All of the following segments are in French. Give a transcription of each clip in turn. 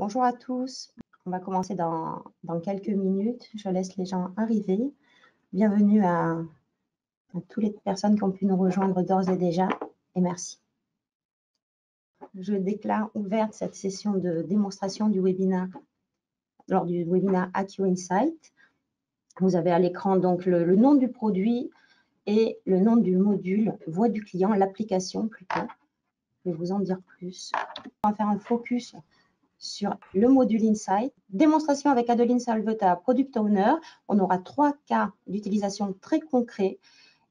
Bonjour à tous. On va commencer dans quelques minutes. Je laisse les gens arriver. Bienvenue à toutes les personnes qui ont pu nous rejoindre d'ores et déjà et merci. Je déclare ouverte cette session de démonstration du webinaire lors du webinaire Accio Insight. Vous avez à l'écran donc le nom du produit et le nom du module Voix du client, l'application plutôt. Je vais vous en dire plus. On va faire un focus sur le module Insight, démonstration avec Adeline Salveta, Product Owner. On aura 3 cas d'utilisation très concrets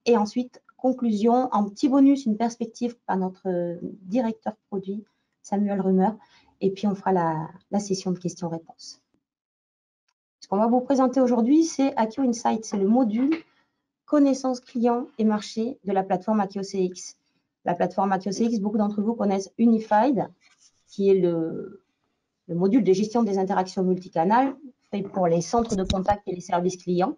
et ensuite conclusion en petit bonus, une perspective par notre directeur produit Samuel Rumeur et puis on fera la session de questions-réponses. Ce qu'on va vous présenter aujourd'hui, c'est Accio Insight, c'est le module connaissance client et marché de la plateforme Accio CX. La plateforme Accio CX, beaucoup d'entre vous connaissent Unified, qui est le module de gestion des interactions multicanales fait pour les centres de contact et les services clients.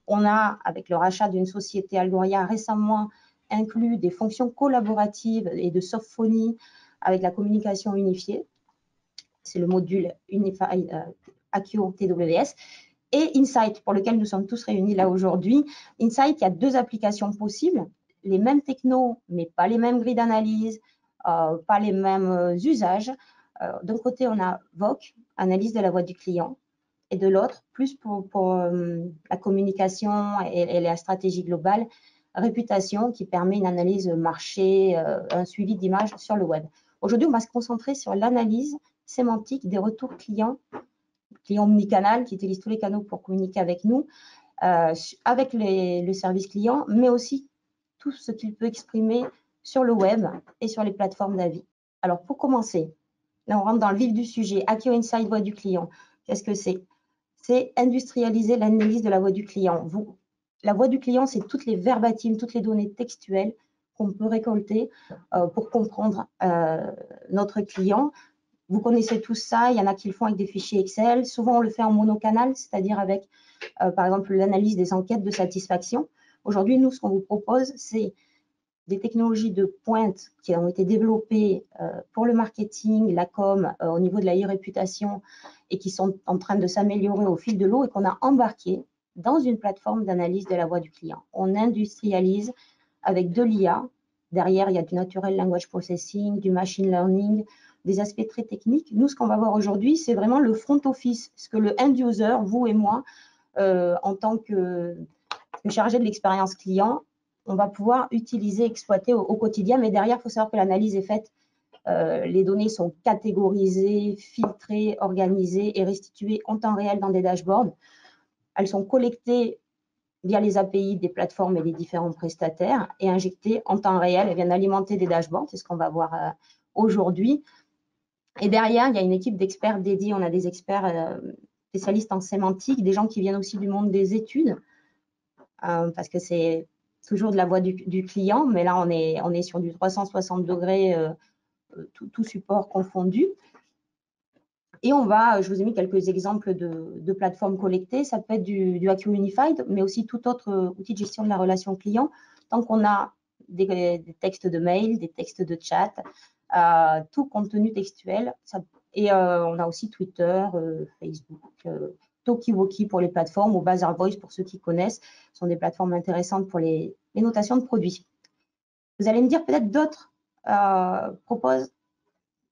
On a, avec le rachat d'une société Algoria, récemment inclus des fonctions collaboratives et de softphonie avec la communication unifiée. C'est le module Unified Accio TWS. Et Insight, pour lequel nous sommes tous réunis là aujourd'hui. Insight, il y a 2 applications possibles, les mêmes technos, mais pas les mêmes grilles d'analyse, pas les mêmes usages. D'un côté, on a VOC, analyse de la voix du client, et de l'autre, plus pour la communication et la stratégie globale, réputation, qui permet une analyse marché, un suivi d'image sur le web. Aujourd'hui, on va se concentrer sur l'analyse sémantique des retours clients omnicanal qui utilisent tous les canaux pour communiquer avec nous, avec le service client, mais aussi tout ce qu'il peut exprimer sur le web et sur les plateformes d'avis. Alors, pour commencer, là, on rentre dans le vif du sujet. Accio Insight, voix du client. Qu'est-ce que c'est? C'est industrialiser l'analyse de la voix du client. La voix du client, c'est toutes les verbatims, toutes les données textuelles qu'on peut récolter pour comprendre notre client. Vous connaissez tous ça, il y en a qui le font avec des fichiers Excel. Souvent, on le fait en monocanal, c'est-à-dire avec, par exemple, l'analyse des enquêtes de satisfaction. Aujourd'hui, nous, ce qu'on vous propose, c'est des technologies de pointe qui ont été développées pour le marketing, la com, au niveau de la e-réputation et qui sont en train de s'améliorer au fil de l'eau et qu'on a embarqué dans une plateforme d'analyse de la voix du client. On industrialise avec de l'IA. Derrière, il y a du Natural Language Processing, du Machine Learning, des aspects très techniques. Nous, ce qu'on va voir aujourd'hui, c'est vraiment le front office, ce que le end user, vous et moi, en tant que chargé de l'expérience client, on va pouvoir utiliser, exploiter au quotidien. Mais derrière, il faut savoir que l'analyse est faite. Les données sont catégorisées, filtrées, organisées et restituées en temps réel dans des dashboards. Elles sont collectées via les API des plateformes et des différents prestataires et injectées en temps réel. Elles viennent alimenter des dashboards, c'est ce qu'on va voir aujourd'hui. Et derrière, il y a une équipe d'experts dédiés. On a des experts spécialistes en sémantique, des gens qui viennent aussi du monde des études, parce que c'est toujours de la voix du client, mais là, on est sur du 360 degrés, tout support confondu. Et je vous ai mis quelques exemples de plateformes collectées. Ça peut être du Accio Unified, mais aussi tout autre outil de gestion de la relation client. Tant qu'on a des textes de mail, des textes de chat, tout contenu textuel. Et on a aussi Twitter, Facebook, Talkie-Walkie pour les plateformes ou Bazaar Voice pour ceux qui connaissent. Ce sont des plateformes intéressantes pour les notations de produits. Vous allez me dire peut-être d'autres proposent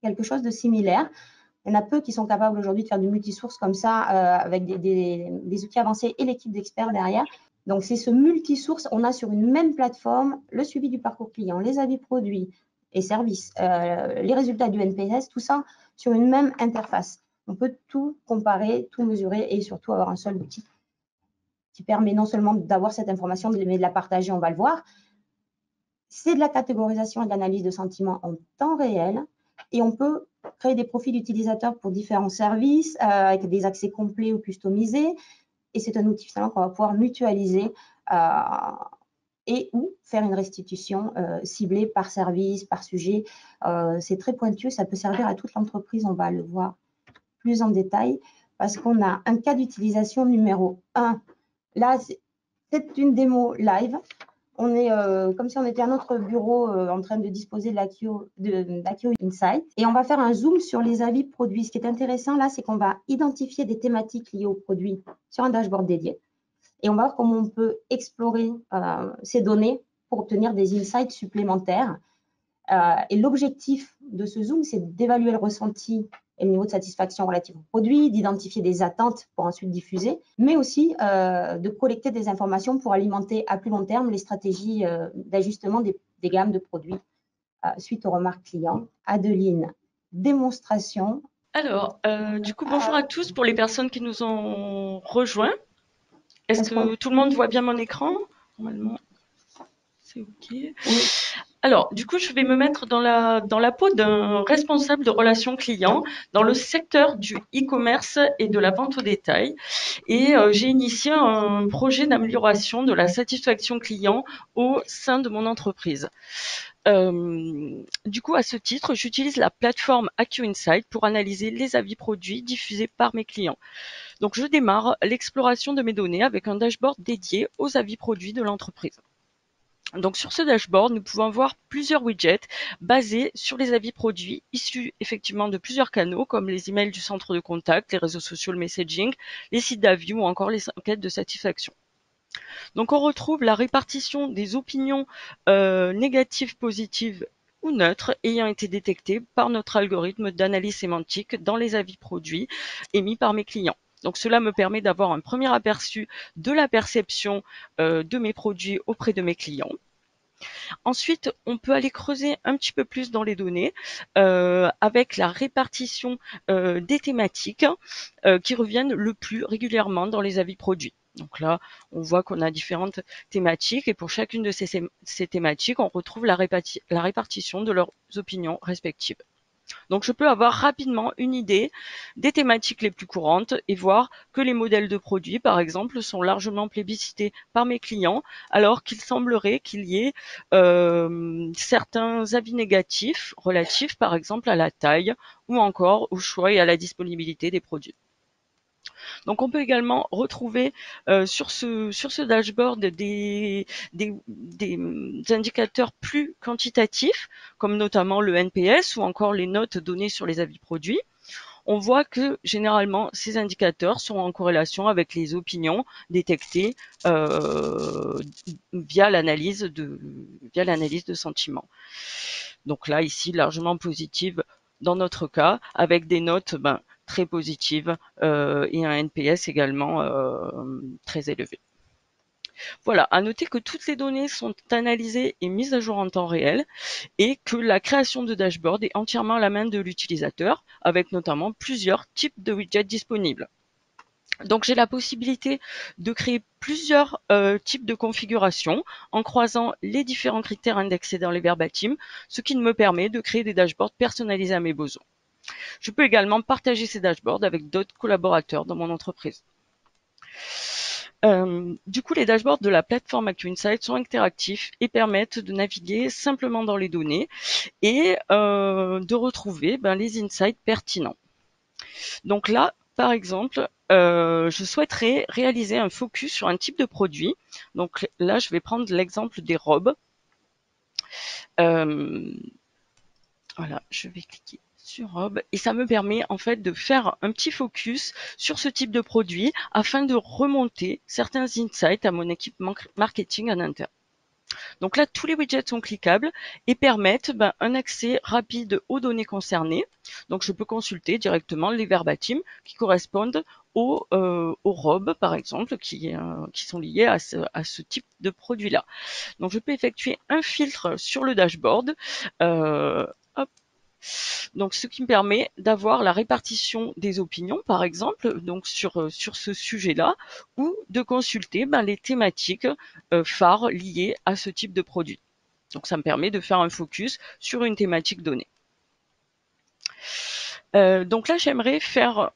quelque chose de similaire. Il y en a peu qui sont capables aujourd'hui de faire du multisource comme ça avec des outils avancés et l'équipe d'experts derrière. Donc, c'est ce multisource. On a sur une même plateforme le suivi du parcours client, les avis produits et services, les résultats du NPS, tout ça sur une même interface. On peut tout comparer, tout mesurer et surtout avoir un seul outil qui permet non seulement d'avoir cette information, mais de la partager, on va le voir. C'est de la catégorisation et de l'analyse de sentiments en temps réel et on peut créer des profils d'utilisateurs pour différents services avec des accès complets ou customisés. Et c'est un outil finalement qu'on va pouvoir mutualiser et ou faire une restitution ciblée par service, par sujet. C'est très pointu, ça peut servir à toute l'entreprise, on va le voir plus en détail, parce qu'on a un cas d'utilisation numéro 1. Là, c'est une démo live. On est comme si on était à notre bureau en train de disposer de l'Acquio Insight. Et on va faire un zoom sur les avis produits. Ce qui est intéressant là, c'est qu'on va identifier des thématiques liées aux produits sur un dashboard dédié. Et on va voir comment on peut explorer ces données pour obtenir des insights supplémentaires. Et l'objectif de ce zoom, c'est d'évaluer le ressenti et le niveau de satisfaction relatif au produit, d'identifier des attentes pour ensuite diffuser, mais aussi de collecter des informations pour alimenter à plus long terme les stratégies d'ajustement des gammes de produits suite aux remarques clients. Adeline, démonstration. Alors, du coup, bonjour à tous pour les personnes qui nous ont rejoints. Est-ce que tout le monde voit bien mon écran? Normalement, c'est OK. Oui. Alors, du coup, je vais me mettre dans la peau d'un responsable de relations clients dans le secteur du e-commerce et de la vente au détail. Et j'ai initié un projet d'amélioration de la satisfaction client au sein de mon entreprise. Du coup, à ce titre, j'utilise la plateforme Acquio Insight pour analyser les avis produits diffusés par mes clients. Donc, je démarre l'exploration de mes données avec un dashboard dédié aux avis produits de l'entreprise. Donc sur ce dashboard, nous pouvons voir plusieurs widgets basés sur les avis produits issus effectivement de plusieurs canaux comme les emails du centre de contact, les réseaux sociaux, le messaging, les sites d'avis ou encore les enquêtes de satisfaction. Donc on retrouve la répartition des opinions négatives, positives ou neutres ayant été détectées par notre algorithme d'analyse sémantique dans les avis produits émis par mes clients. Donc cela me permet d'avoir un premier aperçu de la perception de mes produits auprès de mes clients. Ensuite, on peut aller creuser un petit peu plus dans les données avec la répartition des thématiques qui reviennent le plus régulièrement dans les avis produits. Donc là, on voit qu'on a différentes thématiques et pour chacune de ces thématiques, on retrouve la répartition de leurs opinions respectives. Donc je peux avoir rapidement une idée des thématiques les plus courantes et voir que les modèles de produits, par exemple, sont largement plébiscités par mes clients, alors qu'il semblerait qu'il y ait certains avis négatifs relatifs, par exemple, à la taille ou encore au choix et à la disponibilité des produits. Donc on peut également retrouver sur ce dashboard des indicateurs plus quantitatifs, comme notamment le NPS ou encore les notes données sur les avis produits. On voit que généralement ces indicateurs sont en corrélation avec les opinions détectées via l'analyse de sentiments. Donc là, ici, largement positive dans notre cas, avec des notes très positives et un NPS également très élevé. Voilà, à noter que toutes les données sont analysées et mises à jour en temps réel et que la création de dashboard est entièrement à la main de l'utilisateur, avec notamment plusieurs types de widgets disponibles. Donc j'ai la possibilité de créer plusieurs types de configurations en croisant les différents critères indexés dans les verbatims, ce qui me permet de créer des dashboards personnalisés à mes besoins. Je peux également partager ces dashboards avec d'autres collaborateurs dans mon entreprise. Du coup, les dashboards de la plateforme Acquio Insight sont interactifs et permettent de naviguer simplement dans les données et de retrouver les insights pertinents. Donc là, par exemple, je souhaiterais réaliser un focus sur un type de produit. Donc là, je vais prendre l'exemple des robes. Voilà, je vais cliquer sur robe et ça me permet en fait de faire un petit focus sur ce type de produit afin de remonter certains insights à mon équipe marketing en interne. Donc là, tous les widgets sont cliquables et permettent un accès rapide aux données concernées. Donc je peux consulter directement les verbatims qui correspondent aux robes, par exemple, qui sont liées à ce type de produit-là. Donc je peux effectuer un filtre sur le dashboard. Hop. Donc, ce qui me permet d'avoir la répartition des opinions, par exemple, donc sur ce sujet-là, ou de consulter les thématiques phares liées à ce type de produit. Donc, ça me permet de faire un focus sur une thématique donnée. Donc là, j'aimerais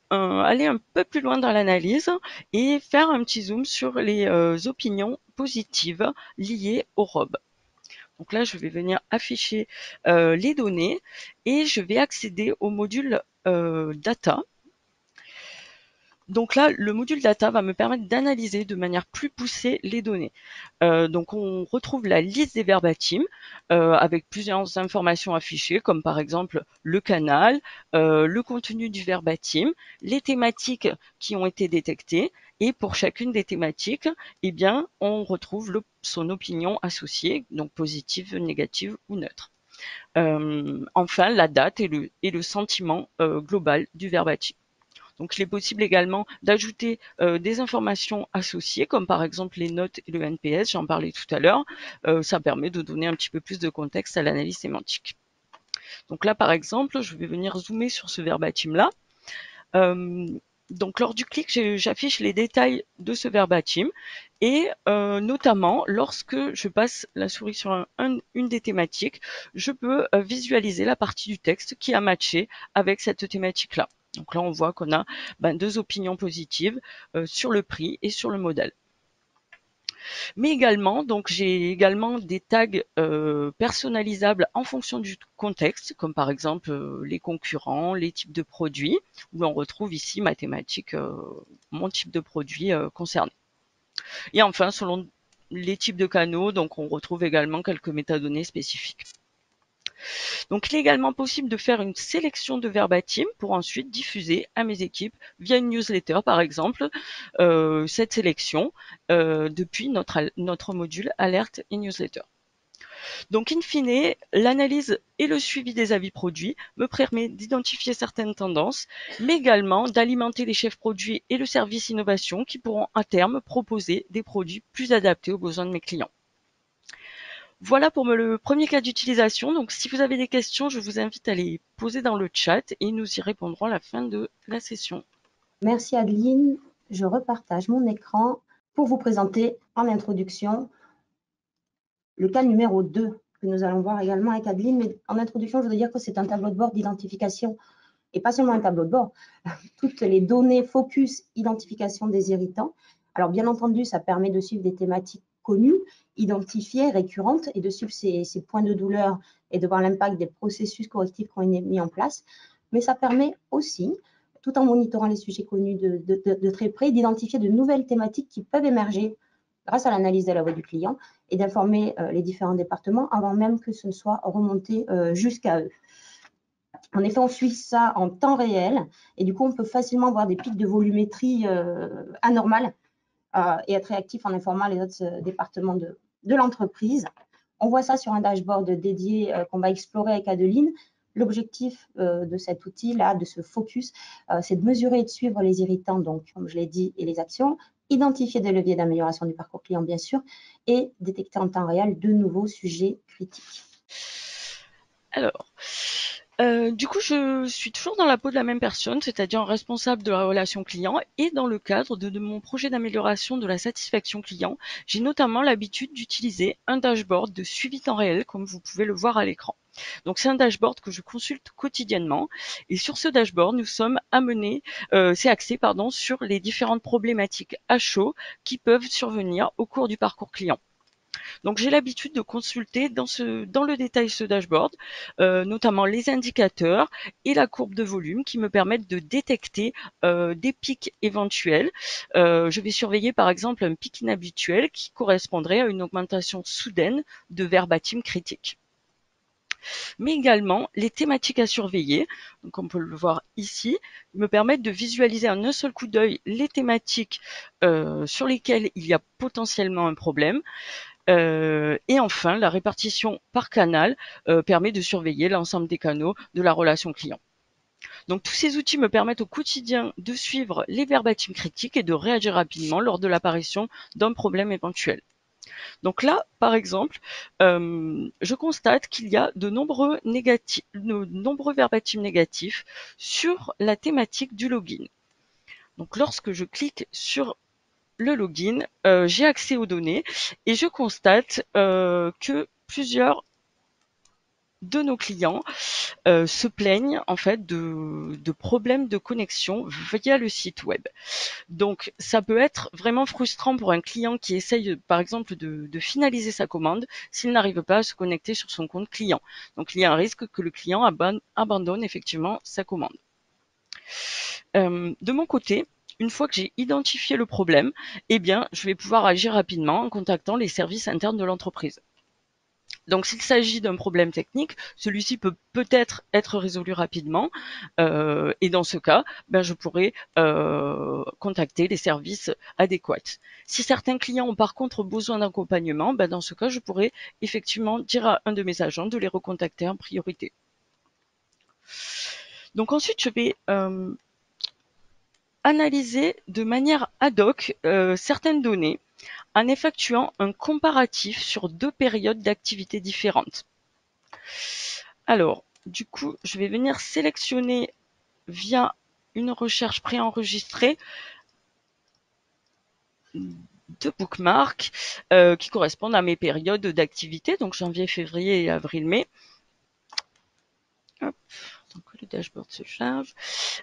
aller un peu plus loin dans l'analyse et faire un petit zoom sur les opinions positives liées aux robes. Donc là, je vais venir afficher les données et je vais accéder au module Data. Donc là, le module data va me permettre d'analyser de manière plus poussée les données. Donc on retrouve la liste des verbatims avec plusieurs informations affichées, comme par exemple le canal, le contenu du verbatim, les thématiques qui ont été détectées, et pour chacune des thématiques, eh bien, on retrouve son opinion associée, donc positive, négative ou neutre. Enfin, la date et le sentiment global du verbatim. Donc, il est possible également d'ajouter des informations associées, comme par exemple les notes et le NPS, j'en parlais tout à l'heure. Ça permet de donner un petit peu plus de contexte à l'analyse sémantique. Donc là, par exemple, je vais venir zoomer sur ce verbatim-là. Euh, donc lors du clic, j'affiche les détails de ce verbatim et notamment lorsque je passe la souris sur une des thématiques, je peux visualiser la partie du texte qui a matché avec cette thématique-là. Donc là, on voit qu'on a deux opinions positives sur le prix et sur le modèle. Mais également, donc j'ai également des tags personnalisables en fonction du contexte, comme par exemple les concurrents, les types de produits, où on retrouve ici ma thématique, mon type de produit concerné. Et enfin, selon les types de canaux, donc on retrouve également quelques métadonnées spécifiques. Donc il est également possible de faire une sélection de verbatim pour ensuite diffuser à mes équipes via une newsletter par exemple cette sélection depuis notre module alerte et newsletter. Donc in fine, l'analyse et le suivi des avis produits me permet d'identifier certaines tendances, mais également d'alimenter les chefs produits et le service innovation qui pourront à terme proposer des produits plus adaptés aux besoins de mes clients. Voilà pour le premier cas d'utilisation. Donc, si vous avez des questions, je vous invite à les poser dans le chat et nous y répondrons à la fin de la session. Merci Adeline. Je repartage mon écran pour vous présenter en introduction le cas numéro 2 que nous allons voir également avec Adeline. Mais en introduction, je voudrais dire que c'est un tableau de bord d'identification et pas seulement un tableau de bord. Toutes les données focus identification des irritants. Alors, bien entendu, ça permet de suivre des thématiques connues, identifiées, récurrentes, et de suivre ces points de douleur et de voir l'impact des processus correctifs qui ont été mis en place. Mais ça permet aussi, tout en monitorant les sujets connus de très près, d'identifier de nouvelles thématiques qui peuvent émerger grâce à l'analyse de la voix du client et d'informer les différents départements avant même que ce ne soit remonté jusqu'à eux. En effet, on suit ça en temps réel et du coup, on peut facilement voir des pics de volumétrie anormales et être réactif en informant les autres départements de l'entreprise. On voit ça sur un dashboard dédié qu'on va explorer avec Adeline. L'objectif de cet outil-là, de ce focus, c'est de mesurer et de suivre les irritants, donc, comme je l'ai dit, et les actions, identifier des leviers d'amélioration du parcours client, bien sûr, et détecter en temps réel de nouveaux sujets critiques. Alors, du coup, je suis toujours dans la peau de la même personne, c'est-à-dire responsable de la relation client, et dans le cadre de mon projet d'amélioration de la satisfaction client, j'ai notamment l'habitude d'utiliser un dashboard de suivi temps réel, comme vous pouvez le voir à l'écran. Donc c'est un dashboard que je consulte quotidiennement, et sur ce dashboard, nous sommes amenés, c'est axé sur les différentes problématiques à chaud qui peuvent survenir au cours du parcours client. Donc j'ai l'habitude de consulter dans le détail ce dashboard, notamment les indicateurs et la courbe de volume qui me permettent de détecter des pics éventuels. Je vais surveiller par exemple un pic inhabituel qui correspondrait à une augmentation soudaine de verbatim critique. Mais également les thématiques à surveiller, donc on peut le voir ici, me permettent de visualiser en un seul coup d'œil les thématiques sur lesquelles il y a potentiellement un problème. Et enfin, la répartition par canal permet de surveiller l'ensemble des canaux de la relation client. Donc tous ces outils me permettent au quotidien de suivre les verbatims critiques et de réagir rapidement lors de l'apparition d'un problème éventuel. Donc là, par exemple, je constate qu'il y a de nombreux verbatims négatifs sur la thématique du login. Donc lorsque je clique sur le login, j'ai accès aux données et je constate que plusieurs de nos clients se plaignent en fait de problèmes de connexion via le site web. Donc ça peut être vraiment frustrant pour un client qui essaye par exemple de finaliser sa commande s'il n'arrive pas à se connecter sur son compte client. Donc il y a un risque que le client abandonne effectivement sa commande. De mon côté, une fois que j'ai identifié le problème, eh bien, je vais pouvoir agir rapidement en contactant les services internes de l'entreprise. Donc, s'il s'agit d'un problème technique, celui-ci peut peut-être être résolu rapidement, et dans ce cas, ben, je pourrai contacter les services adéquats. Si certains clients ont par contre besoin d'accompagnement, ben, dans ce cas, je pourrais effectivement dire à un de mes agents de les recontacter en priorité. Donc ensuite, je vais analyser de manière ad hoc certaines données en effectuant un comparatif sur 2 périodes d'activité différentes. Alors, du coup, je vais venir sélectionner via une recherche préenregistrée 2 bookmarks qui correspondent à mes périodes d'activité, donc janvier, février et avril-mai. Hop, donc le dashboard se charge.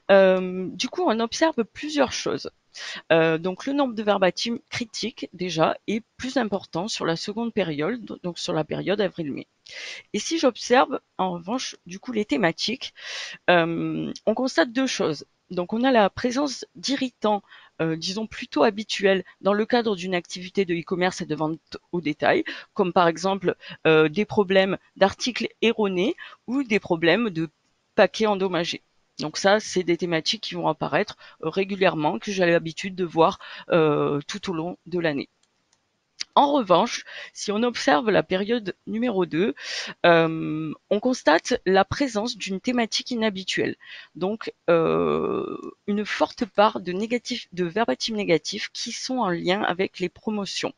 Du coup, on observe plusieurs choses. Donc le nombre de verbatims critiques déjà est plus important sur la seconde période, donc sur la période avril-mai. Et si j'observe en revanche du coup les thématiques, on constate 2 choses. Donc on a la présence d'irritants, disons plutôt habituels dans le cadre d'une activité de e-commerce et de vente au détail, comme par exemple des problèmes d'articles erronés ou des problèmes de paquets endommagés. Donc ça, c'est des thématiques qui vont apparaître régulièrement, que j'ai l'habitude de voir tout au long de l'année. En revanche, si on observe la période numéro 2, on constate la présence d'une thématique inhabituelle. Donc, une forte part de verbatim négatifs qui sont en lien avec les promotions.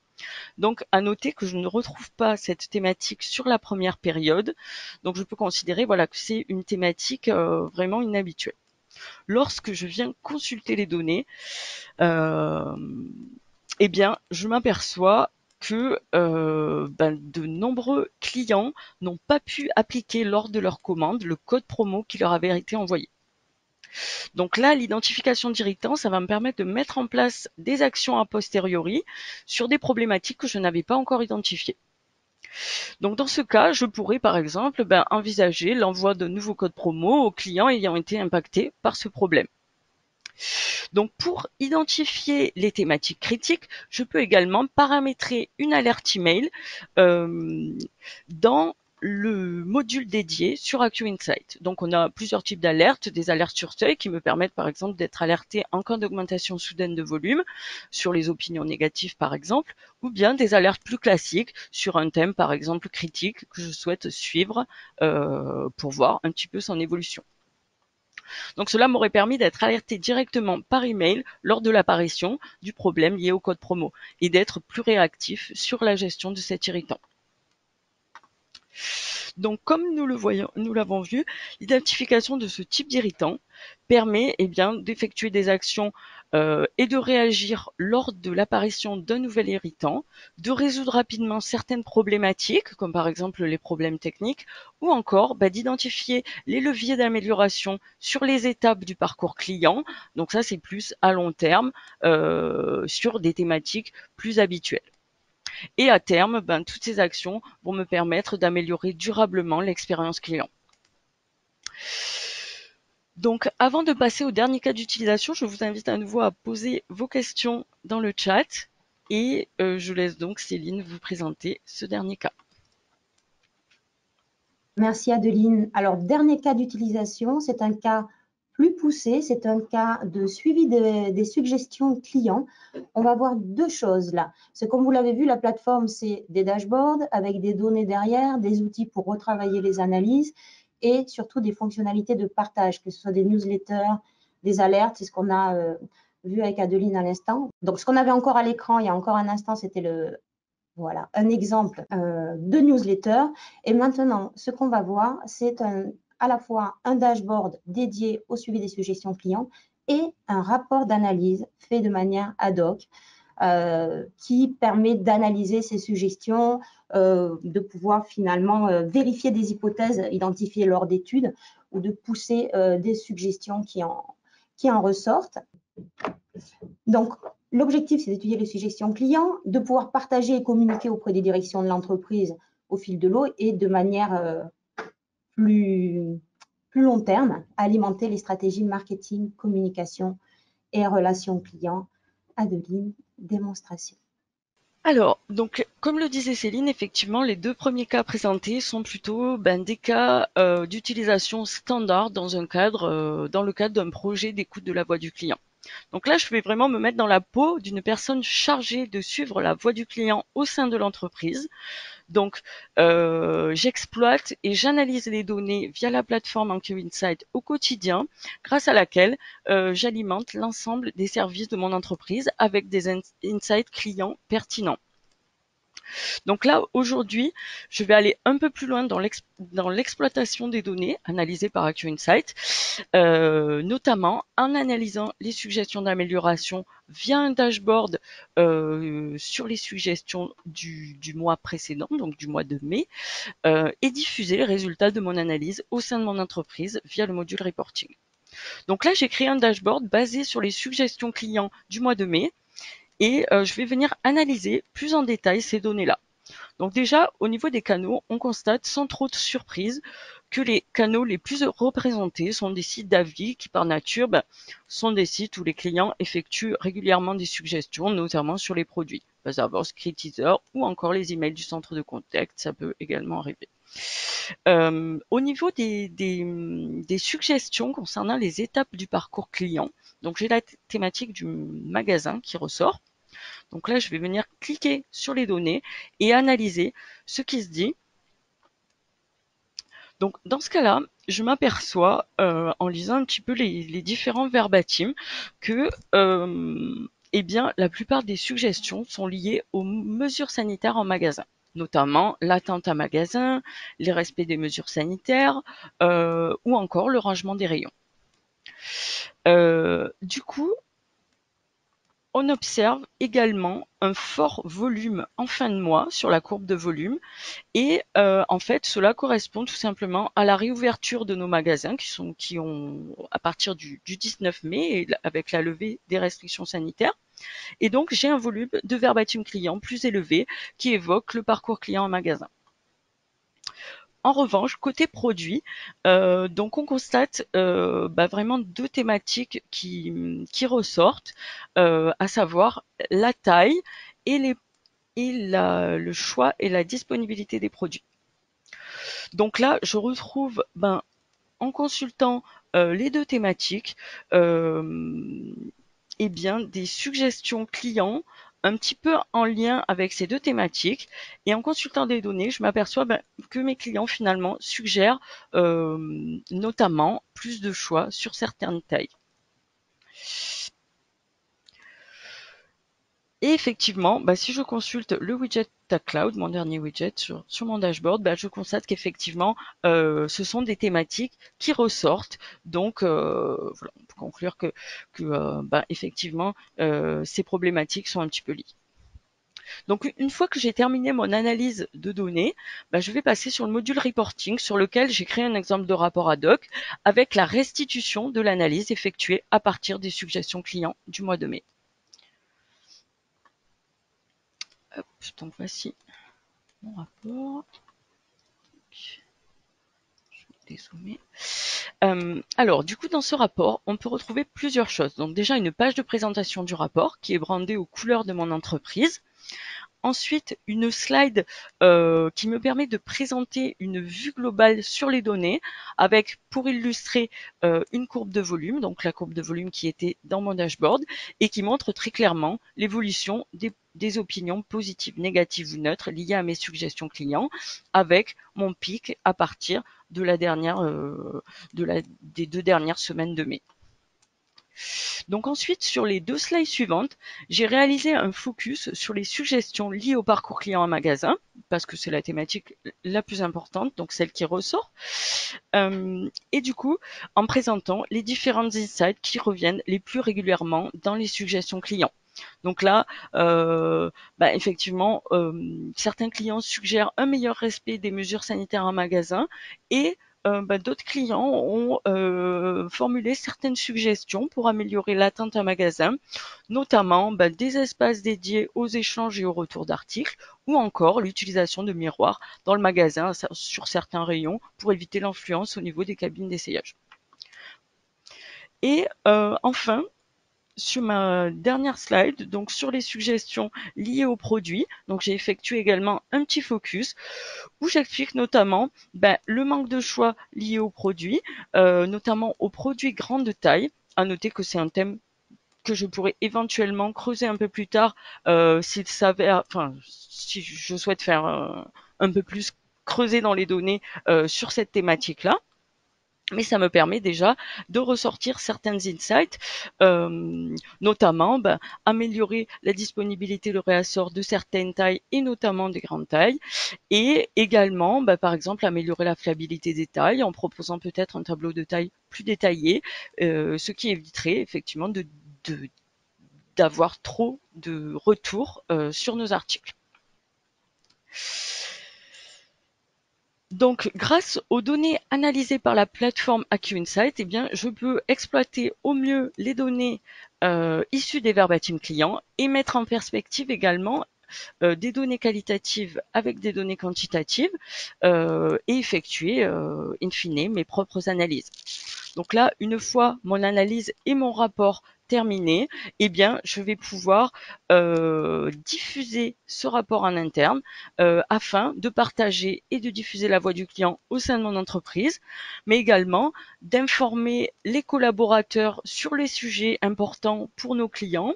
Donc, à noter que je ne retrouve pas cette thématique sur la première période. Donc, je peux considérer voilà, que c'est une thématique vraiment inhabituelle. Lorsque je viens consulter les données, eh bien, je m'aperçois que de nombreux clients n'ont pas pu appliquer lors de leur commande le code promo qui leur avait été envoyé. Donc là, l'identification d'irritants, ça va me permettre de mettre en place des actions a posteriori sur des problématiques que je n'avais pas encore identifiées. Donc dans ce cas, je pourrais par exemple envisager l'envoi de nouveaux codes promo aux clients ayant été impactés par ce problème. Donc pour identifier les thématiques critiques, je peux également paramétrer une alerte email dans le module dédié sur Acquio Insight. Donc on a plusieurs types d'alertes, des alertes sur seuil qui me permettent par exemple d'être alerté en cas d'augmentation soudaine de volume, sur les opinions négatives par exemple, ou bien des alertes plus classiques sur un thème par exemple critique que je souhaite suivre pour voir un petit peu son évolution. Donc cela m'aurait permis d'être alerté directement par email lors de l'apparition du problème lié au code promo et d'être plus réactif sur la gestion de cet irritant. Donc comme nous l'avons vu, l'identification de ce type d'irritant permet d'effectuer des actions et de réagir lors de l'apparition d'un nouvel irritant, de résoudre rapidement certaines problématiques, comme par exemple les problèmes techniques, ou encore d'identifier les leviers d'amélioration sur les étapes du parcours client. Donc ça, c'est plus à long terme sur des thématiques plus habituelles. Et à terme, toutes ces actions vont me permettre d'améliorer durablement l'expérience client. Donc, avant de passer au dernier cas d'utilisation, je vous invite à nouveau à poser vos questions dans le chat et je laisse donc Céline vous présenter ce dernier cas. Merci Adeline. Alors, dernier cas d'utilisation, c'est un cas plus poussé, c'est un cas de suivi des suggestions clients. On va voir 2 choses là. C'est comme vous l'avez vu, la plateforme, c'est des dashboards avec des données derrière, des outils pour retravailler les analyses et surtout des fonctionnalités de partage, que ce soit des newsletters, des alertes, c'est ce qu'on a vu avec Adeline à l'instant. Donc, ce qu'on avait encore à l'écran il y a encore un instant, c'était voilà, un exemple de newsletter. Et maintenant, ce qu'on va voir, c'est à la fois un dashboard dédié au suivi des suggestions clients et un rapport d'analyse fait de manière ad hoc qui permet d'analyser ces suggestions, de pouvoir finalement vérifier des hypothèses identifiées lors d'études ou de pousser des suggestions qui en ressortent. Donc, l'objectif, c'est d'étudier les suggestions clients, de pouvoir partager et communiquer auprès des directions de l'entreprise au fil de l'eau et de manière plus long terme, alimenter les stratégies marketing, communication et relation client. Adeline, démonstration. Alors, donc, comme le disait Céline, effectivement, les deux premiers cas présentés sont plutôt des cas d'utilisation standard dans le cadre d'un projet d'écoute de la voix du client. Donc là, je vais vraiment me mettre dans la peau d'une personne chargée de suivre la voix du client au sein de l'entreprise. Donc, j'exploite et j'analyse les données via la plateforme Enquête Insight au quotidien, grâce à laquelle j'alimente l'ensemble des services de mon entreprise avec des insights clients pertinents. Donc là, aujourd'hui, je vais aller un peu plus loin dans l'exploitation des données analysées par AccuInsight, notamment en analysant les suggestions d'amélioration via un dashboard sur les suggestions du mois précédent, donc du mois de mai, et diffuser les résultats de mon analyse au sein de mon entreprise via le module reporting. Donc là, j'ai créé un dashboard basé sur les suggestions clients du mois de mai et je vais venir analyser plus en détail ces données-là. Donc déjà, au niveau des canaux, on constate sans trop de surprise que les canaux les plus représentés sont des sites d'avis qui, par nature, sont des sites où les clients effectuent régulièrement des suggestions, notamment sur les produits. BuzzAward, Critizer ou encore les emails du centre de contact, ça peut également arriver. Au niveau des suggestions concernant les étapes du parcours client, donc j'ai la thématique du magasin qui ressort. Donc là, je vais venir cliquer sur les données et analyser ce qui se dit. Donc dans ce cas-là, je m'aperçois en lisant un petit peu les différents verbatims que eh bien, la plupart des suggestions sont liées aux mesures sanitaires en magasin, notamment l'attente à magasin, les respects des mesures sanitaires ou encore le rangement des rayons. Du coup, on observe également un fort volume en fin de mois sur la courbe de volume et en fait cela correspond tout simplement à la réouverture de nos magasins qui ont à partir du 19 mai avec la levée des restrictions sanitaires et donc j'ai un volume de verbatim client plus élevé qui évoque le parcours client en magasin. En revanche, côté produit, donc on constate vraiment deux thématiques qui ressortent, à savoir la taille et, le choix et la disponibilité des produits. Donc là, je retrouve en consultant les deux thématiques, eh bien, des suggestions clients un petit peu en lien avec ces deux thématiques. Et en consultant des données, je m'aperçois que mes clients finalement suggèrent notamment plus de choix sur certaines tailles. Et effectivement, si je consulte le widget TagCloud, mon dernier widget sur mon dashboard, je constate qu'effectivement, ce sont des thématiques qui ressortent. Donc, voilà, on peut conclure que effectivement, ces problématiques sont un petit peu liées. Donc, une fois que j'ai terminé mon analyse de données, je vais passer sur le module reporting sur lequel j'ai créé un exemple de rapport ad hoc avec la restitution de l'analyse effectuée à partir des suggestions clients du mois de mai. Hop, donc voici mon rapport. Je vais dézoomer. Alors, du coup, dans ce rapport, on peut retrouver plusieurs choses. Donc déjà, une page de présentation du rapport qui est brandée aux couleurs de mon entreprise. Ensuite, une slide qui me permet de présenter une vue globale sur les données avec, pour illustrer, une courbe de volume, donc la courbe de volume qui était dans mon dashboard et qui montre très clairement l'évolution des opinions positives, négatives ou neutres liées à mes suggestions clients avec mon pic à partir de des 2 dernières semaines de mai. Donc ensuite, sur les 2 slides suivantes, j'ai réalisé un focus sur les suggestions liées au parcours client en magasin, parce que c'est la thématique la plus importante, donc celle qui ressort. Et du coup, en présentant les différentes insights qui reviennent les plus régulièrement dans les suggestions clients. Donc là, effectivement, certains clients suggèrent un meilleur respect des mesures sanitaires en magasin et d'autres clients ont formulé certaines suggestions pour améliorer l'attente en magasin, notamment des espaces dédiés aux échanges et au retour d'articles, ou encore l'utilisation de miroirs dans le magasin sur certains rayons pour éviter l'influence au niveau des cabines d'essayage. Et enfin, sur ma dernière slide, donc sur les suggestions liées aux produits. Donc j'ai effectué également un petit focus où j'explique notamment le manque de choix lié aux produits, notamment aux produits grande taille. À noter que c'est un thème que je pourrais éventuellement creuser un peu plus tard s'il s'avère, enfin, si je souhaite faire un peu plus creuser dans les données sur cette thématique-là. Mais ça me permet déjà de ressortir certains insights, notamment améliorer la disponibilité, le réassort de certaines tailles et notamment des grandes tailles, et également par exemple améliorer la fiabilité des tailles en proposant peut-être un tableau de taille plus détaillé, ce qui éviterait effectivement de d'avoir trop de retours sur nos articles. Donc, grâce aux données analysées par la plateforme AccuInsight, eh bien, je peux exploiter au mieux les données issues des verbatim clients et mettre en perspective également des données qualitatives avec des données quantitatives et effectuer, in fine, mes propres analyses. Donc là, une fois mon analyse et mon rapport terminé, eh bien, je vais pouvoir diffuser ce rapport en interne afin de partager et de diffuser la voix du client au sein de mon entreprise, mais également d'informer les collaborateurs sur les sujets importants pour nos clients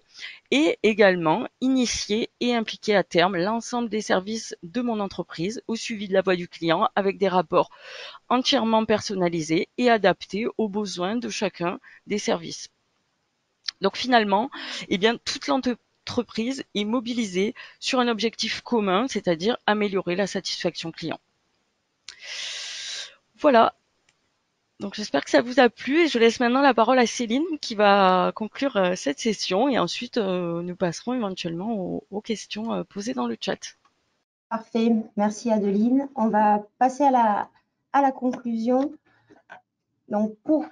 et également initier et impliquer à terme l'ensemble des services de mon entreprise au suivi de la voix du client avec des rapports entièrement personnalisés et adaptés aux besoins de chacun des services. Donc finalement, eh bien, toute l'entreprise est mobilisée sur un objectif commun, c'est-à-dire améliorer la satisfaction client. Voilà. Donc j'espère que ça vous a plu et je laisse maintenant la parole à Céline qui va conclure cette session et ensuite nous passerons éventuellement aux questions posées dans le chat. Parfait, merci Adeline. On va passer à la conclusion. Donc, pour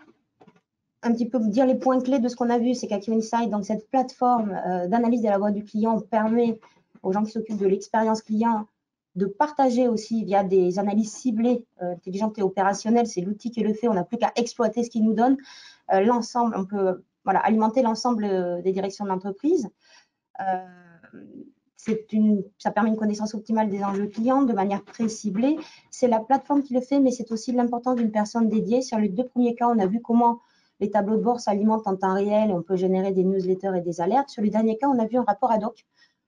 un petit peu vous dire les points clés de ce qu'on a vu, c'est qu'AccuInsight, donc cette plateforme d'analyse de la voix du client, permet aux gens qui s'occupent de l'expérience client de partager aussi via des analyses ciblées, intelligentes et opérationnelles. C'est l'outil qui le fait, on n'a plus qu'à exploiter ce qu'il nous donne. L'ensemble, on peut alimenter l'ensemble des directions de l'entreprise. Ça permet une connaissance optimale des enjeux clients de manière très ciblée. C'est la plateforme qui le fait, mais c'est aussi l'importance d'une personne dédiée. Sur les 2 premiers cas, on a vu comment les tableaux de bord s'alimentent en temps réel et on peut générer des newsletters et des alertes. Sur les derniers cas, on a vu un rapport ad hoc.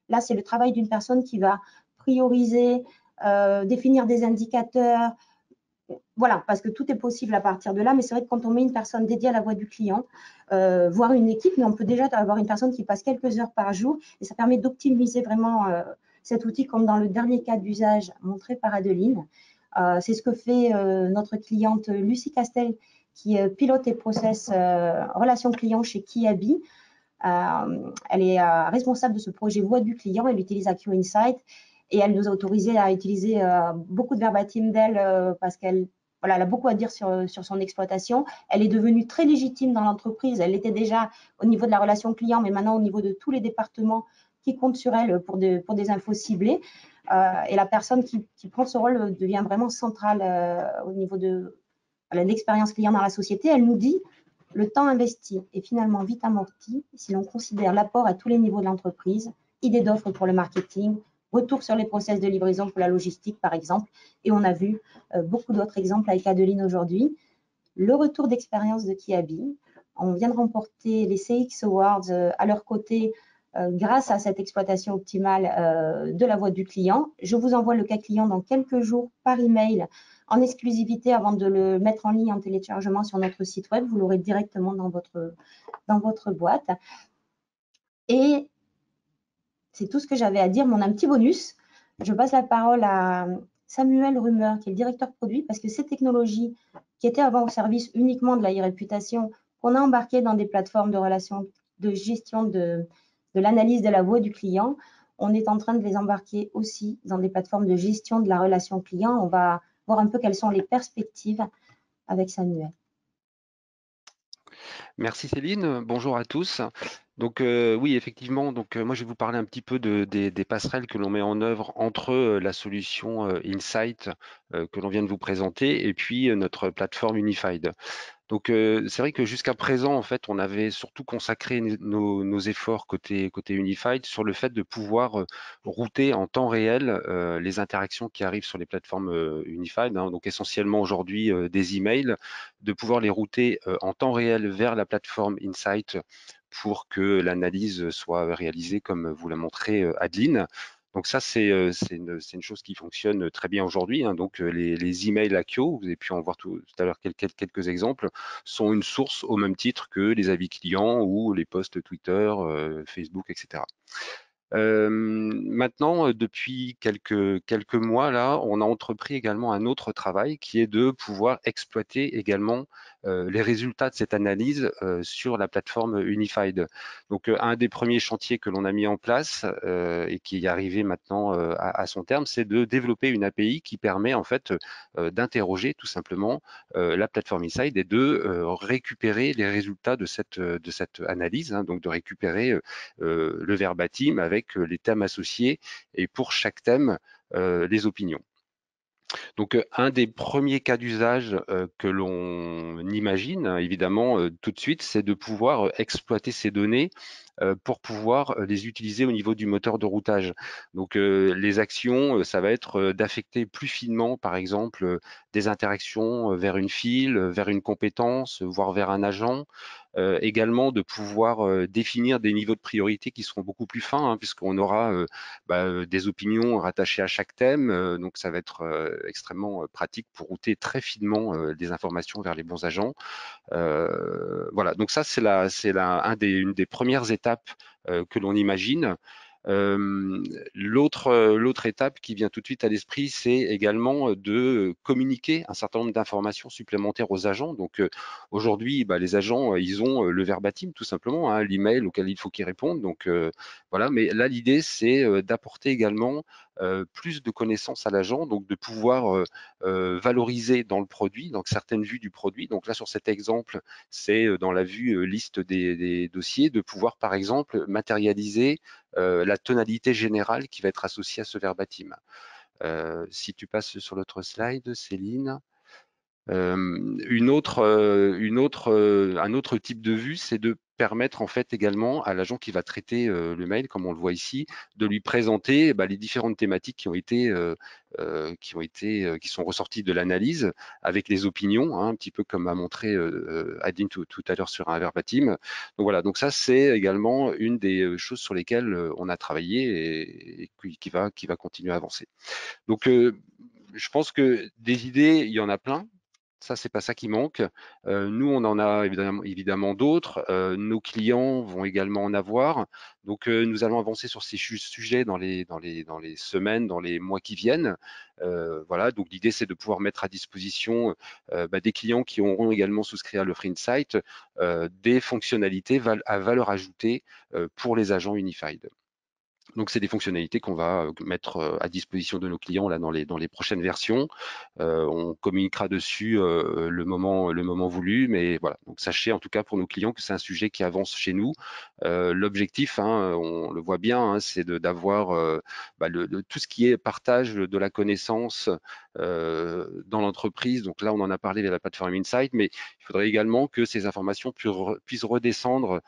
Là, c'est le travail d'une personne qui va prioriser, définir des indicateurs. Voilà, parce que tout est possible à partir de là, mais c'est vrai que quand on met une personne dédiée à la voix du client, voire une équipe, mais on peut déjà avoir une personne qui passe quelques heures par jour et ça permet d'optimiser vraiment cet outil comme dans le dernier cas d'usage montré par Adeline. C'est ce que fait notre cliente Lucie Castel qui pilote et processe relations clients chez Kiabi. Elle est responsable de ce projet voix du client, elle utilise AccuInsight et elle nous a autorisé à utiliser beaucoup de verbatim d'elle parce qu'elle voilà, elle a beaucoup à dire sur son exploitation. Elle est devenue très légitime dans l'entreprise. Elle l'était déjà au niveau de la relation client, mais maintenant au niveau de tous les départements qui comptent sur elle pour des infos ciblées. Et la personne qui prend ce rôle devient vraiment centrale au niveau de l'expérience client dans la société. Elle nous dit le temps investi est finalement vite amorti si l'on considère l'apport à tous les niveaux de l'entreprise, idées d'offres pour le marketing, retour sur les process de livraison pour la logistique, par exemple. Et on a vu beaucoup d'autres exemples avec Adeline aujourd'hui. Le retour d'expérience de Kiabi. On vient de remporter les CX Awards à leur côté grâce à cette exploitation optimale de la voix du client. Je vous envoie le cas client dans quelques jours par email en exclusivité avant de le mettre en ligne en téléchargement sur notre site web. Vous l'aurez directement dans votre boîte. Et c'est tout ce que j'avais à dire. Mais on a un petit bonus. Je passe la parole à Samuel Rumeur, qui est le directeur produit, parce que ces technologies qui étaient avant au service uniquement de la e-réputation, qu'on a embarquées dans des plateformes de relations, de gestion de l'analyse de la voix du client, on est en train de les embarquer aussi dans des plateformes de gestion de la relation client. On va voir un peu quelles sont les perspectives avec Samuel. Merci Céline, bonjour à tous. Donc oui, effectivement, moi je vais vous parler un petit peu des passerelles que l'on met en œuvre entre la solution Insight que l'on vient de vous présenter et puis notre plateforme Unified. Donc c'est vrai que jusqu'à présent, en fait, on avait surtout consacré nos efforts côté Unified sur le fait de pouvoir router en temps réel les interactions qui arrivent sur les plateformes Unified, hein, donc essentiellement aujourd'hui des emails, de pouvoir les router en temps réel vers la plateforme Insight pour que l'analyse soit réalisée comme vous l'a montré Adeline. Donc ça, c'est une chose qui fonctionne très bien aujourd'hui, hein. Donc les emails Akio, vous avez pu en voir tout à l'heure quelques exemples, sont une source au même titre que les avis clients ou les posts Twitter, Facebook, etc. Maintenant, depuis quelques mois là, on a entrepris également un autre travail qui est de pouvoir exploiter également les résultats de cette analyse sur la plateforme Unified. Donc, un des premiers chantiers que l'on a mis en place et qui est arrivé maintenant à son terme, c'est de développer une API qui permet en fait d'interroger tout simplement la plateforme Insight et de récupérer les résultats de cette analyse, hein, donc de récupérer le verbatim avec les thèmes associés et pour chaque thème, les opinions. Donc, un des premiers cas d'usage que l'on imagine, hein, évidemment, tout de suite, c'est de pouvoir exploiter ces données pour pouvoir les utiliser au niveau du moteur de routage. Donc, les actions, ça va être d'affecter plus finement, par exemple, des interactions vers une file, vers une compétence, voire vers un agent. Également de pouvoir définir des niveaux de priorité qui seront beaucoup plus fins, hein, puisqu'on aura des opinions rattachées à chaque thème. Donc ça va être extrêmement pratique pour router très finement des informations vers les bons agents. Voilà, donc ça une des premières étapes que l'on imagine. L'autre étape qui vient tout de suite à l'esprit, c'est également de communiquer un certain nombre d'informations supplémentaires aux agents. Donc aujourd'hui, les agents, ils ont le verbatim tout simplement, hein, l'email auquel il faut qu'ils répondent. Donc voilà, mais là l'idée c'est d'apporter également plus de connaissances à l'agent, donc de pouvoir valoriser dans le produit, donc certaines vues du produit. Donc là sur cet exemple, c'est dans la vue liste des dossiers, de pouvoir par exemple matérialiser la tonalité générale qui va être associée à ce verbatim. Si tu passes sur l'autre slide, Céline. Un autre type de vue, c'est de permettre en fait également à l'agent qui va traiter le mail, comme on le voit ici, de lui présenter les différentes thématiques qui sont ressorties de l'analyse avec les opinions, hein, un petit peu comme a montré Adine tout à l'heure sur un verbatim. Donc voilà, donc ça c'est également une des choses sur lesquelles on a travaillé et qui va continuer à avancer. Donc je pense que des idées, il y en a plein. Ça, c'est pas ça qui manque. Nous, on en a évidemment d'autres. Nos clients vont également en avoir. Donc, nous allons avancer sur ces sujets dans les semaines, dans les mois qui viennent. Voilà. Donc, l'idée, c'est de pouvoir mettre à disposition des clients qui auront également souscrit à l'offre Insight des fonctionnalités à valeur ajoutée pour les agents Unified. Donc, c'est des fonctionnalités qu'on va mettre à disposition de nos clients là dans les prochaines versions. On communiquera dessus le moment voulu, mais voilà. Donc, sachez en tout cas pour nos clients que c'est un sujet qui avance chez nous. L'objectif, hein, on le voit bien, hein, c'est d'avoir tout ce qui est partage de la connaissance dans l'entreprise. Donc là, on en a parlé via la plateforme Insight, mais il faudrait également que ces informations puissent redescendre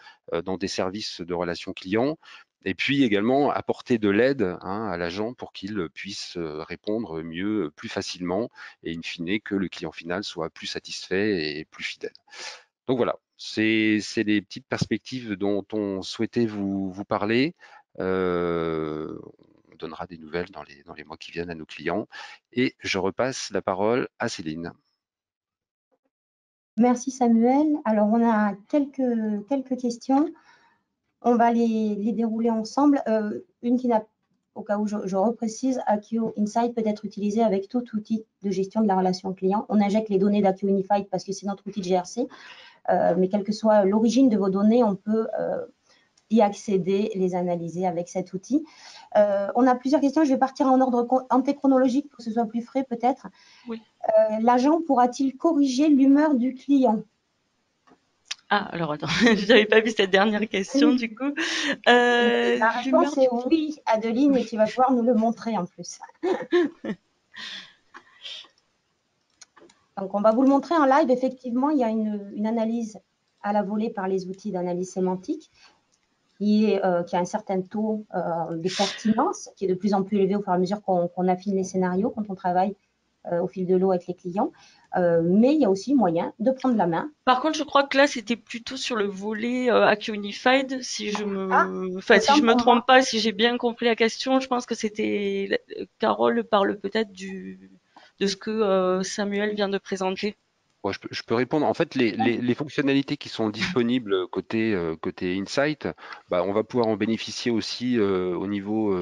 dans des services de relations clients. Et puis également apporter de l'aide, hein, à l'agent pour qu'il puisse répondre mieux, plus facilement, et in fine que le client final soit plus satisfait et plus fidèle. Donc voilà, c'est les petites perspectives dont on souhaitait vous parler. On donnera des nouvelles dans les mois qui viennent à nos clients. Et je repasse la parole à Céline. Merci Samuel. Alors, on a quelques questions. On va les dérouler ensemble. Une qui n'a, au cas où je reprécise, Akio Insight peut être utilisé avec tout outil de gestion de la relation client. On injecte les données d'Akio Unified parce que c'est notre outil de GRC, mais quelle que soit l'origine de vos données, on peut y accéder, les analyser avec cet outil. On a plusieurs questions. Je vais partir en ordre antéchronologique pour que ce soit plus frais peut-être. Oui. L'agent pourra-t-il corriger l'humeur du client? Ah, alors attends, je n'avais pas vu cette dernière question du coup. La réponse est oui, Adeline, et tu vas pouvoir nous le montrer en plus. Donc, on va vous le montrer en live. Effectivement, il y a une analyse à la volée par les outils d'analyse sémantique qui a un certain taux de pertinence, qui est de plus en plus élevé au fur et à mesure qu'on affine les scénarios, quand on travaille au fil de l'eau avec les clients. Mais il y a aussi moyen de prendre la main. Par contre, je crois que là, c'était plutôt sur le volet Accu Unified, si je me trompe pas, si j'ai bien compris la question. Je pense que c'était Carole parle peut-être de ce que Samuel vient de présenter. Ouais, je peux répondre. En fait, les fonctionnalités qui sont disponibles côté Insight, bah, on va pouvoir en bénéficier aussi au niveau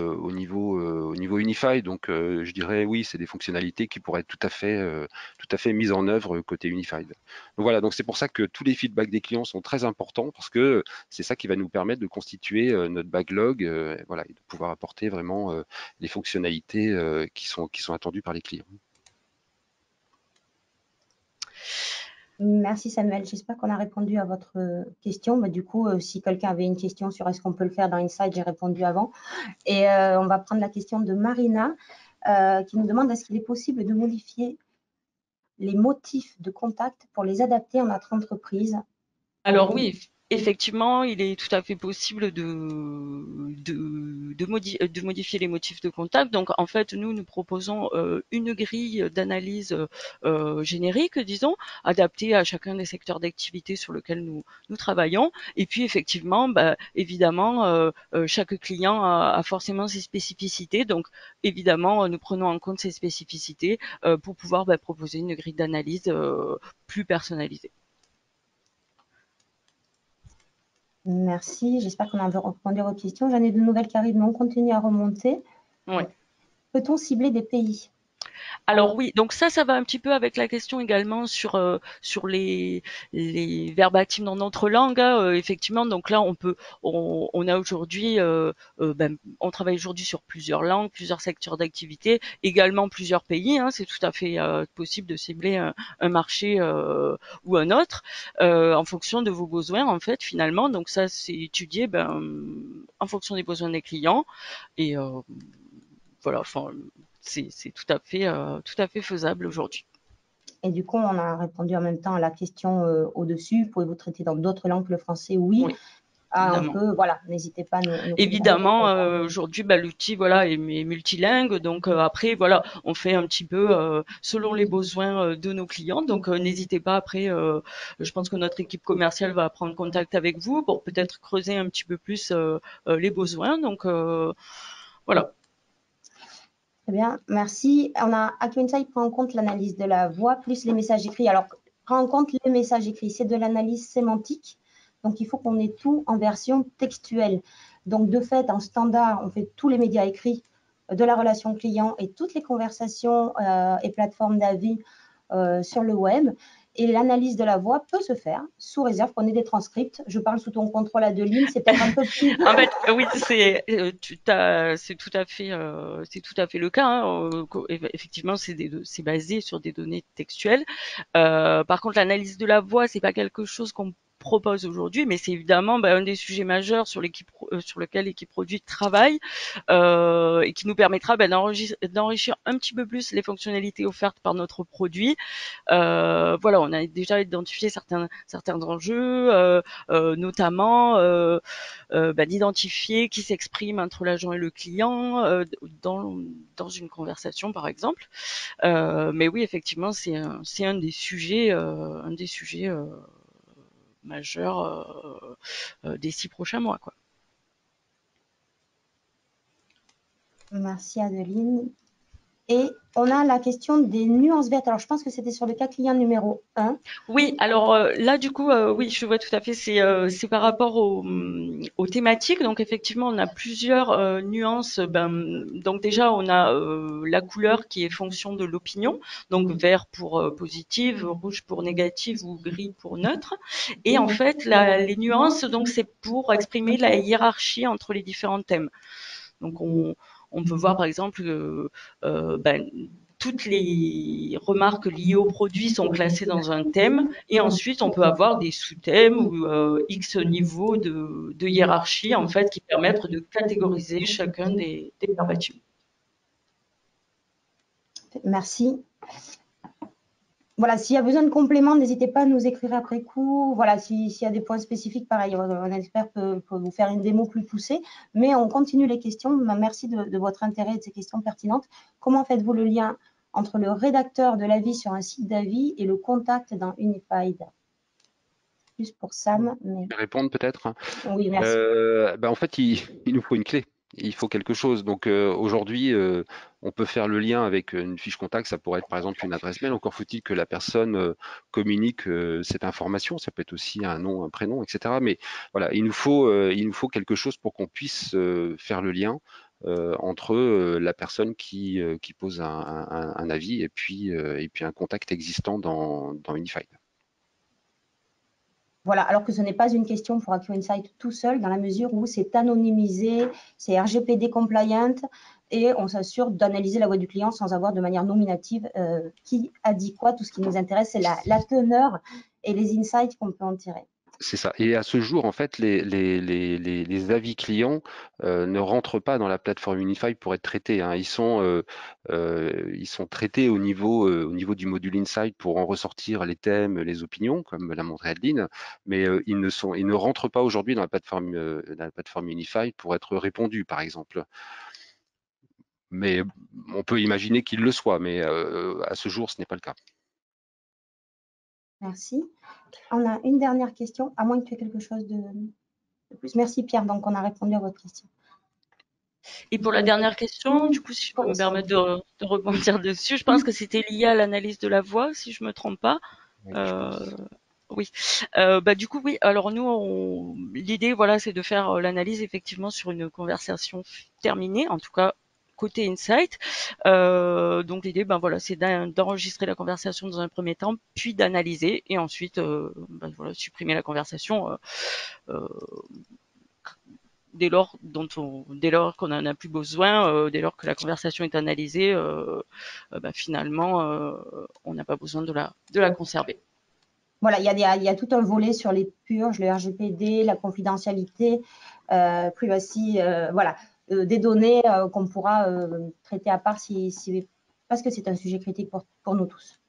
Unify. Donc, je dirais oui, c'est des fonctionnalités qui pourraient être tout à fait mises en œuvre côté Unified. Donc voilà, donc c'est pour ça que tous les feedbacks des clients sont très importants parce que c'est ça qui va nous permettre de constituer notre backlog, voilà, et de pouvoir apporter vraiment les fonctionnalités qui sont attendues par les clients. Merci Samuel, j'espère qu'on a répondu à votre question. Du coup, si quelqu'un avait une question sur est-ce qu'on peut le faire dans Insight, j'ai répondu avant. Et on va prendre la question de Marina qui nous demande est-ce qu'il est possible de modifier les motifs de contact pour les adapter à notre entreprise? Alors oui, effectivement, il est tout à fait possible de modifier les motifs de contact. Donc, en fait, nous proposons une grille d'analyse générique, disons, adaptée à chacun des secteurs d'activité sur lesquels nous travaillons. Et puis, effectivement, évidemment, chaque client a forcément ses spécificités. Donc, évidemment, nous prenons en compte ces spécificités pour pouvoir proposer une grille d'analyse plus personnalisée. Merci, j'espère qu'on a répondu à vos questions. J'en ai de nouvelles qui arrivent, mais on continue à remonter. Oui. Peut-on cibler des pays? Alors oui, donc ça va un petit peu avec la question également sur les verbatims dans notre langue, hein, effectivement. Donc là, on a aujourd'hui, on travaille aujourd'hui sur plusieurs langues, plusieurs secteurs d'activité, également plusieurs pays. Hein, c'est tout à fait possible de cibler un marché ou un autre en fonction de vos besoins, en fait, finalement. Donc ça, c'est étudié en fonction des besoins des clients et voilà. Enfin, c'est tout à fait faisable aujourd'hui. Et du coup, on a répondu en même temps à la question au-dessus. Pouvez-vous traiter dans d'autres langues que le français? Oui. Un peu, voilà, n'hésitez pas à nous évidemment, aujourd'hui, l'outil est multilingue. Donc après, voilà, on fait un petit peu selon les besoins de nos clients. Donc n'hésitez pas après. Je pense que notre équipe commerciale va prendre contact avec vous pour peut-être creuser un petit peu plus les besoins. Donc voilà. Très bien, merci. Accu Insight prend en compte l'analyse de la voix plus les messages écrits. Alors, prend en compte les messages écrits, c'est de l'analyse sémantique. Donc, il faut qu'on ait tout en version textuelle. Donc, de fait, en standard, on fait tous les médias écrits de la relation client et toutes les conversations et plateformes d'avis sur le web. Et l'analyse de la voix peut se faire sous réserve qu'on ait des transcripts. Je parle sous ton contrôle, Adeline, c'est peut-être un peu plus. En fait, oui, c'est tout à fait le cas. Hein. Effectivement, c'est basé sur des données textuelles. Par contre, l'analyse de la voix, c'est pas quelque chose qu'on propose aujourd'hui, mais c'est évidemment un des sujets majeurs sur lequel l'équipe produit travaille et qui nous permettra d'enrichir un petit peu plus les fonctionnalités offertes par notre produit. Voilà, on a déjà identifié certains enjeux, notamment d'identifier qui s'exprime entre l'agent et le client dans une conversation, par exemple. Mais oui, effectivement, c'est un des sujets majeurs des 6 prochains mois, quoi. Merci Adeline. Et on a la question des nuances vertes. Alors, je pense que c'était sur le cas client numéro 1. Oui, alors là, du coup, oui, je vois tout à fait. C'est par rapport aux thématiques. Donc, effectivement, on a plusieurs nuances. Donc, déjà, on a la couleur qui est fonction de l'opinion. Donc, vert pour positive, rouge pour négative ou gris pour neutre. Et en fait, les nuances, donc, c'est pour exprimer la hiérarchie entre les différents thèmes. Donc, on peut voir, par exemple, toutes les remarques liées au produit sont classées dans un thème et ensuite on peut avoir des sous-thèmes ou X niveaux de hiérarchie en fait qui permettent de catégoriser chacun des verbatims. Merci. Voilà, s'il y a besoin de compléments, n'hésitez pas à nous écrire après coup. Voilà, s'il y a des points spécifiques, pareil, un expert peut vous faire une démo plus poussée. Mais on continue les questions. Merci de votre intérêt et de ces questions pertinentes. Comment faites-vous le lien entre le rédacteur de l'avis sur un site d'avis et le contact dans Unified? Plus pour Sam, mais Je vais répondre peut-être. oui, merci. En fait, il nous faut une clé. Il faut quelque chose. Donc aujourd'hui, on peut faire le lien avec une fiche contact. Ça pourrait être par exemple une adresse mail. Encore faut-il que la personne communique cette information. Ça peut être aussi un nom, un prénom, etc. Mais voilà, il nous faut quelque chose pour qu'on puisse faire le lien entre la personne qui pose un avis et puis un contact existant dans Unified. Voilà, alors que ce n'est pas une question pour AccuInsight tout seul, dans la mesure où c'est anonymisé, c'est RGPD compliant, et on s'assure d'analyser la voix du client sans avoir de manière nominative qui a dit quoi. Tout ce qui nous intéresse, c'est la teneur et les insights qu'on peut en tirer. C'est ça. Et à ce jour, en fait, les avis clients ne rentrent pas dans la plateforme Unify pour être traités, hein. Ils sont traités au niveau du module Insight pour en ressortir les thèmes, les opinions, comme l'a montré Adeline, mais ils ne rentrent pas aujourd'hui dans la plateforme Unify pour être répondus, par exemple. Mais on peut imaginer qu'ils le soient, mais à ce jour, ce n'est pas le cas. Merci. On a une dernière question, à moins que tu aies quelque chose de plus. Merci Pierre, donc on a répondu à votre question. Et pour la dernière question, du coup, si je peux me permettre de rebondir dessus, je pense que c'était lié à l'analyse de la voix, si je me trompe pas. Oui. Du coup, oui. Alors nous, l'idée, voilà, c'est de faire l'analyse effectivement sur une conversation terminée, en tout cas côté Insight. Donc l'idée, voilà, c'est d'enregistrer la conversation dans un premier temps, puis d'analyser, et ensuite, voilà, supprimer la conversation dès lors qu'on en a plus besoin, dès lors que la conversation est analysée, finalement, on n'a pas besoin de la conserver. Voilà, il y a tout un volet sur les purges, le RGPD, la confidentialité, privacy, voilà, des données qu'on pourra traiter à part parce que c'est un sujet critique pour nous tous.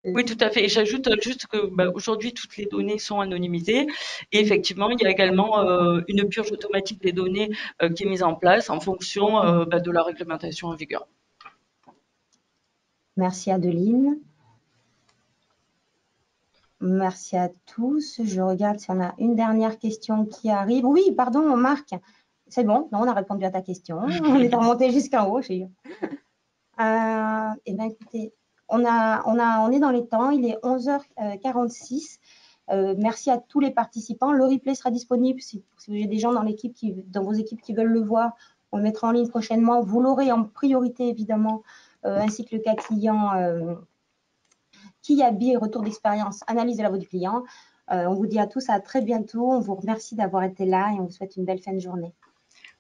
Oui, tout à fait. Et j'ajoute juste que aujourd'hui, toutes les données sont anonymisées. Et effectivement, il y a également une purge automatique des données qui est mise en place en fonction de la réglementation en vigueur. Merci Adeline. Merci à tous. Je regarde si on a une dernière question qui arrive. Oui, pardon, Marc. C'est bon, non, on a répondu à ta question. On est remonté jusqu'en haut. Eh bien, écoutez, on est dans les temps. Il est 11h46. Merci à tous les participants. Le replay sera disponible si vous avez des gens dans vos équipes qui veulent le voir. On le mettra en ligne prochainement. Vous l'aurez en priorité, évidemment, ainsi que le cas client qui habille retour d'expérience, analyse de la voix du client. On vous dit à tous à très bientôt. On vous remercie d'avoir été là et on vous souhaite une belle fin de journée.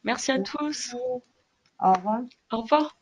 Merci à tous. Au revoir. Au revoir.